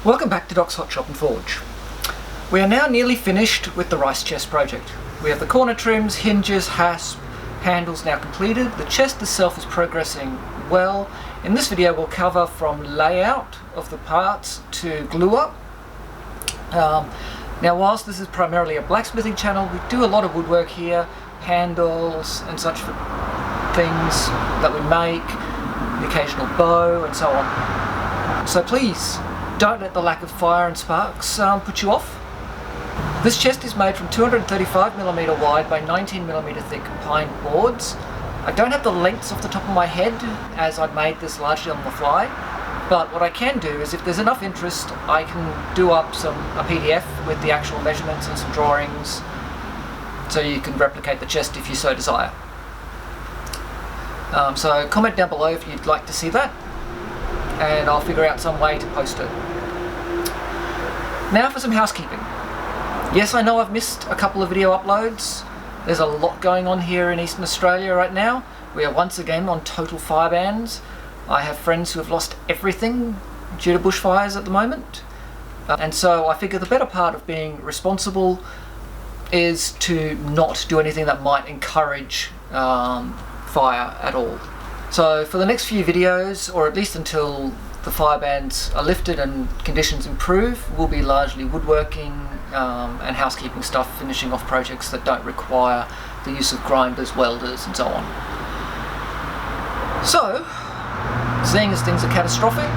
Welcome back to Doc's Hotshop and Forge. We are now nearly finished with the rice chest project. We have the corner trims, hinges, hasp, handles now completed. The chest itself is progressing well. In this video we'll cover from layout of the parts to glue up. Now whilst this is primarily a blacksmithing channel, we do a lot of woodwork here, handles and such for things that we make, the occasional bow and so on. So please, don't let the lack of fire and sparks put you off. This chest is made from 235mm wide by 19mm thick pine boards. I don't have the lengths off the top of my head as I've made this largely on the fly, but what I can do is if there's enough interest I can do up a PDF with the actual measurements and some drawings so you can replicate the chest if you so desire. So comment down below if you'd like to see that, and I'll figure out some way to post it. Now for some housekeeping. Yes, I know I've missed a couple of video uploads. There's a lot going on here in Eastern Australia right now. We are once again on total fire bans. I have friends who have lost everything due to bushfires at the moment. And so I figure the better part of being responsible is to not do anything that might encourage fire at all. So for the next few videos, or at least until the fire bans are lifted and conditions improve, will be largely woodworking and housekeeping stuff, finishing off projects that don't require the use of grinders, welders and so on. So, seeing as things are catastrophic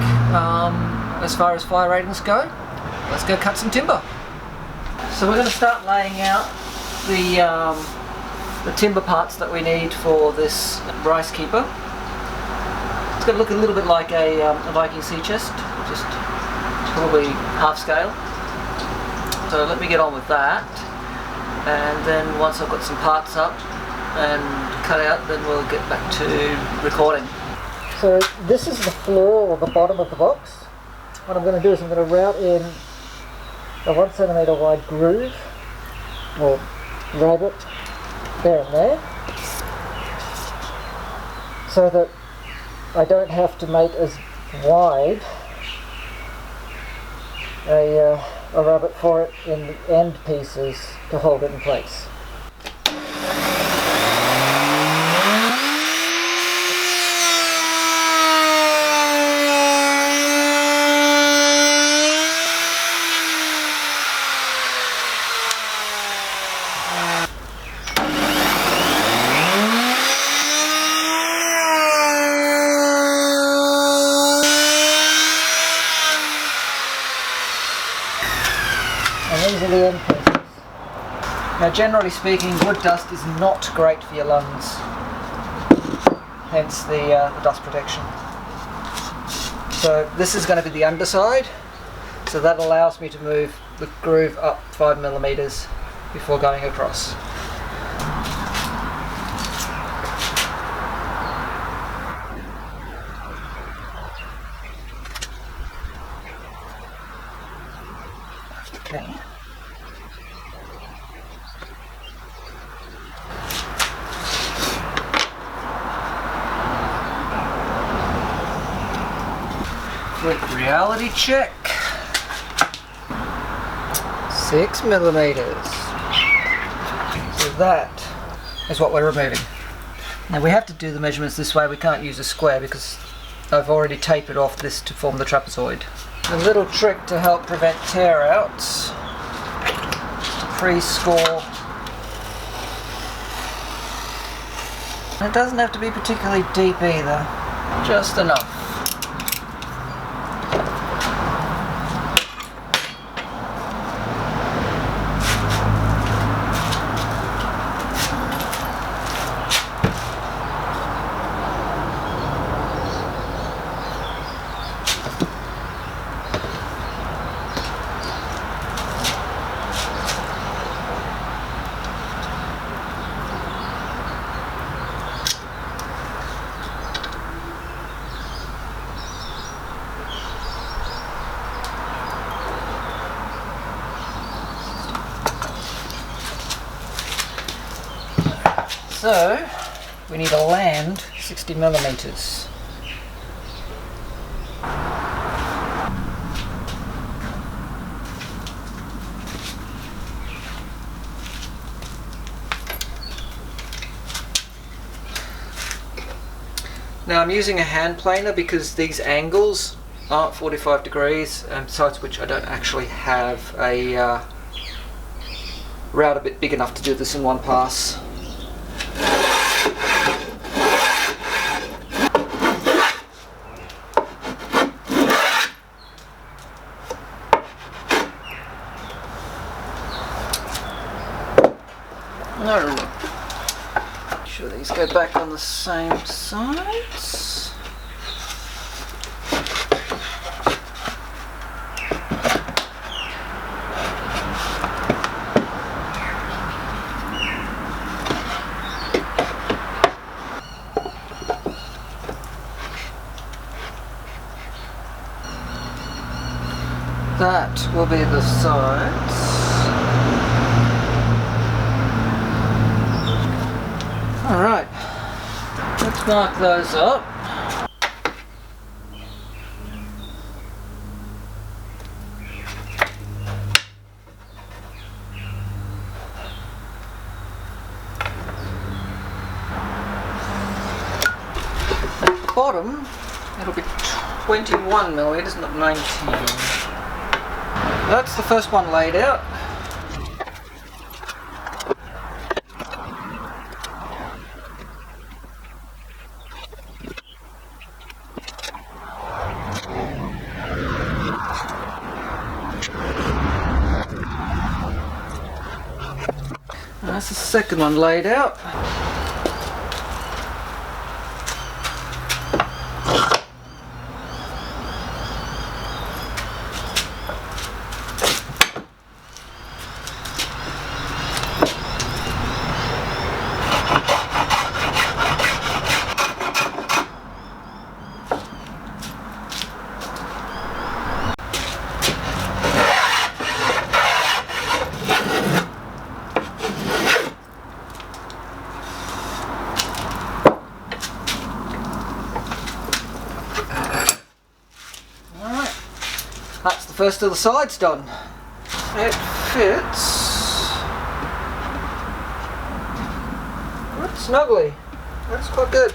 as far as fire ratings go, let's go cut some timber. So we're going to start laying out the timber parts that we need for this rice keeper. It's going to look a little bit like a Viking sea chest, just probably half scale. So let me get on with that, and then once I've got some parts up and cut out, then we'll get back to recording. So this is the floor or the bottom of the box. What I'm going to do is I'm going to route in a 1 centimetre wide groove, or rabbet, there and there, so that I don't have to make as wide a rabbet for it in the end pieces to hold it in place. These are the end pieces. Now generally speaking, wood dust is not great for your lungs, hence the dust protection. So this is going to be the underside, so that allows me to move the groove up 5mm before going across. Okay. Quick reality check. 6mm. So that is what we're removing. Now we have to do the measurements this way. We can't use a square because I've already tapered off this to form the trapezoid. A little trick to help prevent tear outs, to pre-score. It doesn't have to be particularly deep either, just enough. So we need to land 60mm. Now I'm using a hand planer because these angles aren't 45 degrees, and besides which I don't actually have a router bit big enough to do this in one pass. Make sure these go back on the same sides. That will be the sides. Alright, let's mark those up. At the bottom, it'll be 21 millimeters, not 19. That's the first one laid out. That's the second one laid out. That's the first of the sides done. It fits quite snugly. That's quite good.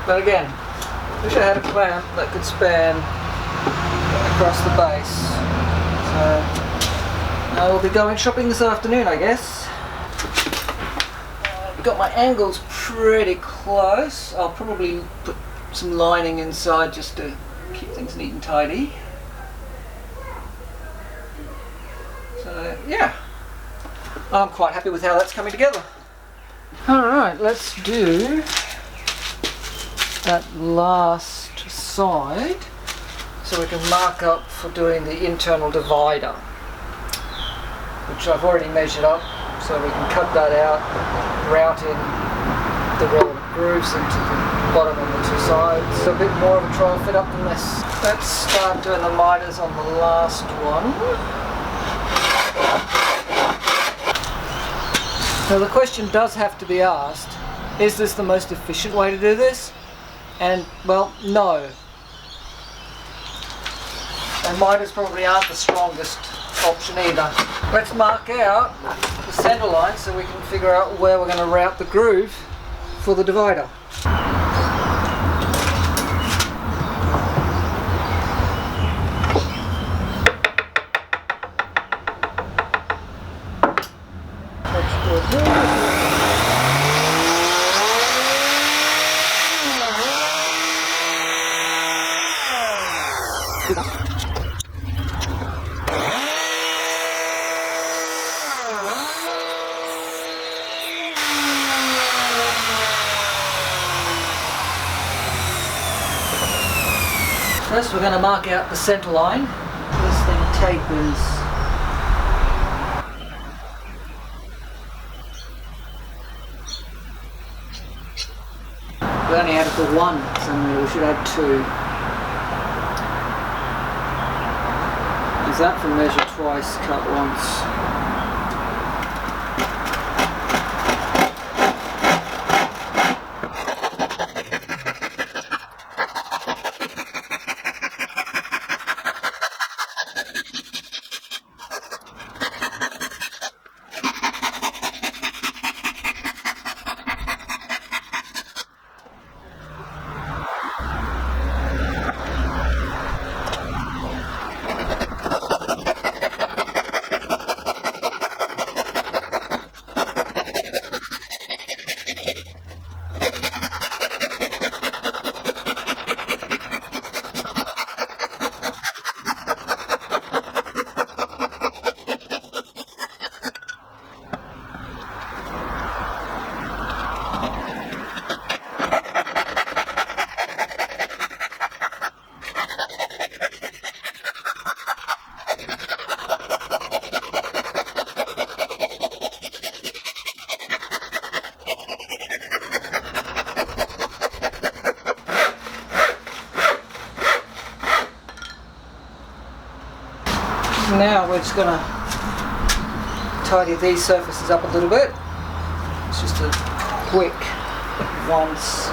But again, wish I had a clamp that could span across the base. So I will be going shopping this afternoon, I guess. Got my angles pretty close. I'll probably put some lining inside just to keep things neat and tidy. So yeah, I'm quite happy with how that's coming together. Alright, let's do that last side so we can mark up for doing the internal divider, which I've already measured up. So we can cut that out, route in the relevant grooves into the bottom and the two sides. A bit more of a try and fit up than this. Let's start doing the miters on the last one. Now the question does have to be asked, is this the most efficient way to do this? And well, no. And miters probably aren't the strongest option either. Let's mark out the centre line so we can figure out where we're going to route the groove for the divider. First we're going to mark out the centre line. This thing tapers. We only added the one somewhere, we should add two. Is that for measure twice, cut once? Now we're just going to tidy these surfaces up a little bit. It's just a quick once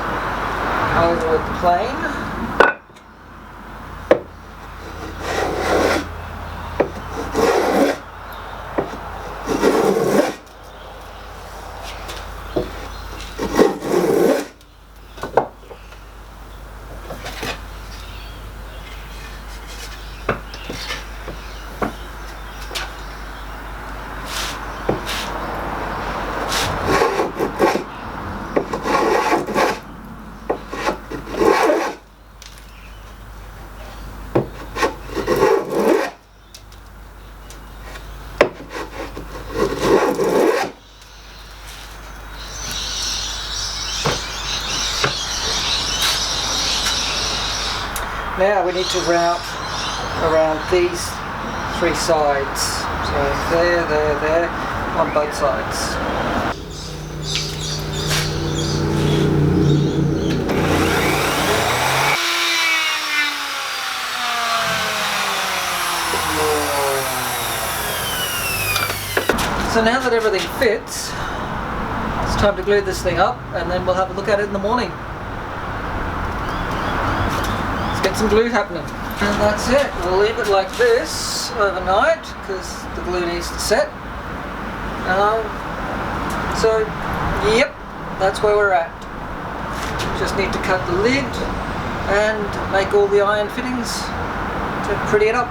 over with the plane. Now we need to route around these three sides. So there, on both sides. So now that everything fits, it's time to glue this thing up, and then we'll have a look at it in the morning. Get some glue happening. And that's it. We'll leave it like this overnight because the glue needs to set. So, yep, that's where we're at. Just need to cut the lid and make all the iron fittings to pretty it up.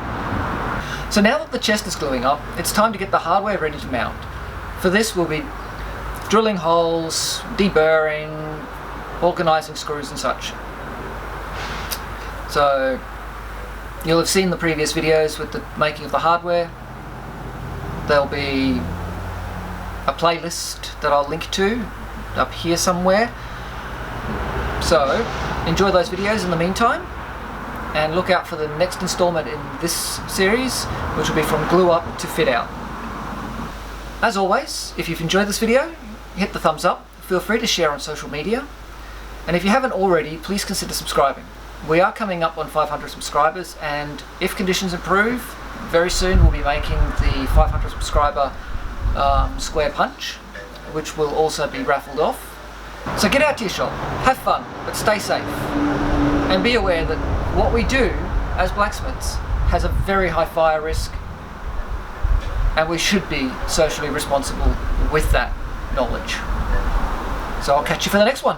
So now that the chest is gluing up, it's time to get the hardware ready to mount. For this we'll be drilling holes, deburring, organising screws and such. So you'll have seen the previous videos with the making of the hardware. There'll be a playlist that I'll link to up here somewhere. So enjoy those videos in the meantime, and look out for the next installment in this series, which will be from glue up to fit out. As always, if you've enjoyed this video, hit the thumbs up, feel free to share on social media, and if you haven't already, please consider subscribing. We are coming up on 500 subscribers, and if conditions improve, very soon we'll be making the 500 subscriber square punch, which will also be raffled off. So get out to your shop, have fun, but stay safe, and be aware that what we do as blacksmiths has a very high fire risk, and we should be socially responsible with that knowledge. So I'll catch you for the next one.